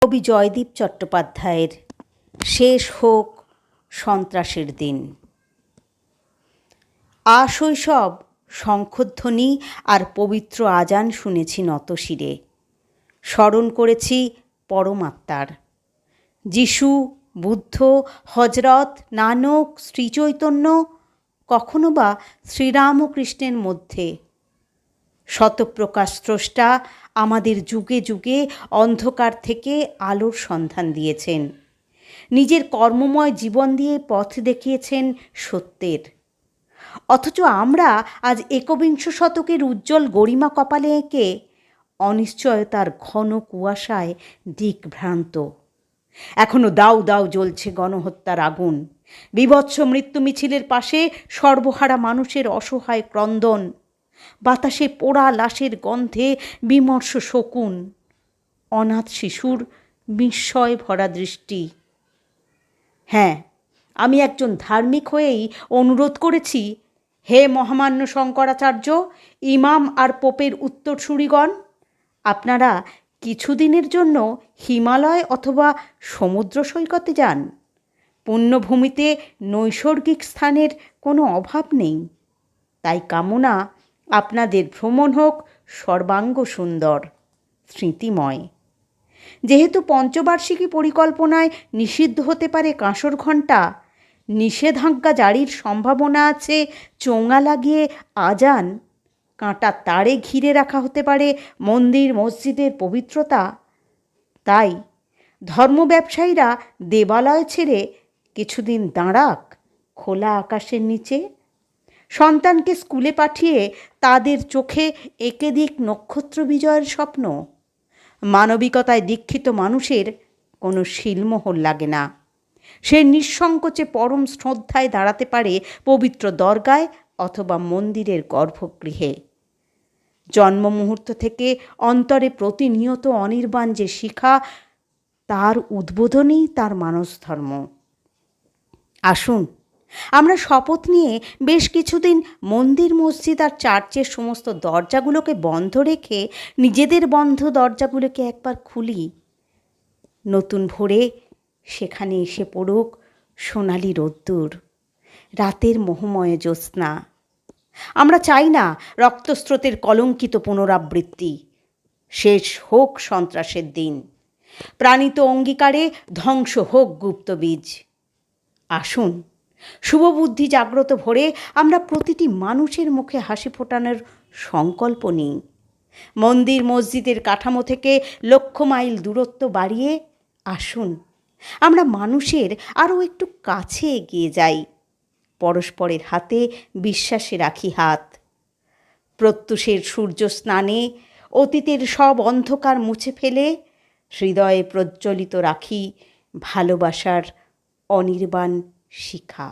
কবি জয়দীপ চট্টোপাধ্যায়ের শেষ হোক সন্ত্রাসের দিন। আশৈশব শঙ্খধ্বনি আর পবিত্র আজান শুনেছি নতশিরে, স্মরণ করেছি পরমাত্মার। যিশু, বুদ্ধ, হজরত, নানক, শ্রীচৈতন্য, কখনো বা শ্রীরামকৃষ্ণের মধ্যে শতপ্রকাশ স্রষ্টা আমাদের যুগে যুগে অন্ধকার থেকে আলোর সন্ধান দিয়েছেন, নিজের কর্মময় জীবন দিয়ে পথ দেখিয়েছেন সত্যের। অথচ আমরা আজ একবিংশ শতকের উজ্জ্বল গরিমা কপালে এঁকে অনিশ্চয়তার ঘন কুয়াশায় দিকভ্রান্ত। এখনো দাউ দাউ জ্বলছে গণহত্যার আগুন, বীভৎস মৃত্যু মিছিলের পাশে সর্বহারা মানুষের অসহায় ক্রন্দন, বাতাসে পোড়া লাশের গন্ধে বিমর্ষ শকুন, অনাথ শিশুর বিস্ময় ভরা দৃষ্টি। হ্যাঁ, আমি একজন ধার্মিক হয়েই অনুরোধ করেছি, হে মহামান্য শঙ্করাচার্য, ইমাম আর পোপের উত্তরসূরিগণ, আপনারা কিছুদিনের জন্য হিমালয় অথবা সমুদ্র সৈকতে যান। পুণ্যভূমিতে নৈসর্গিক স্থানের কোনো অভাব নেই। তাই কামনা, আপনাদের ভ্রমণ হোক সর্বাঙ্গ সুন্দর, স্মৃতিময়। যেহেতু পঞ্চবার্ষিকী পরিকল্পনায় নিষিদ্ধ হতে পারে কাঁসর ঘণ্টা, নিষেধাজ্ঞা জারির সম্ভাবনা আছে চোঙা লাগিয়ে আজান, কাঁটা তারে ঘিরে রাখা হতে পারে মন্দির মসজিদের পবিত্রতা, তাই ধর্ম ব্যবসায়ীরা দেবালয় ছেড়ে কিছুদিন দাঁড়াক খোলা আকাশের নিচে। সন্তানকে স্কুলে পাঠিয়ে তাদের চোখে একে দিক নক্ষত্র বিজয়ের স্বপ্ন। মানবিকতায় দীক্ষিত মানুষের কোনো শিলমোহর লাগে না, সে নিঃসংকোচে পরম শ্রদ্ধায় দাঁড়াতে পারে পবিত্র দরগায় অথবা মন্দিরের গর্ভগৃহে। জন্ম মুহূর্ত থেকে অন্তরে প্রতিনিয়ত অনির্বাণ যে শিখা, তার উদ্বোধনই তার মানস ধর্ম। আসুন, আমরা শপথ নিয়ে বেশ কিছুদিন মন্দির মসজিদ আর চার্চের সমস্ত দরজাগুলোকে বন্ধ রেখে নিজেদের বন্ধ দরজাগুলোকে একবার খুলি। নতুন ভোরে সেখানে এসে পড়ুক সোনালি রোদ্দুর, রাতের মোহময় জ্যোৎস্না। আমরা চাই না রক্তস্রোতের কলঙ্কিত পুনরাবৃত্তি। শেষ হোক সন্ত্রাসের দিন, প্রাণিত অঙ্গীকারে ধ্বংস হোক গুপ্তবীজ। আসুন, শুভবুদ্ধি জাগ্রত ভরে আমরা প্রতিটি মানুষের মুখে হাসি ফোটানোর সংকল্প নিই। মন্দির মসজিদের কাঠামো থেকে লক্ষ মাইল দূরত্ব বাড়িয়ে আসুন, আমরা মানুষের আরও একটু কাছে এগিয়ে যাই। পরস্পরের হাতে বিশ্বাসে রাখি হাত। প্রত্যুষের সূর্য স্নানে অতীতের সব অন্ধকার মুছে ফেলে হৃদয়ে প্রজ্বলিত রাখি ভালোবাসার অনির্বাণ শিখা।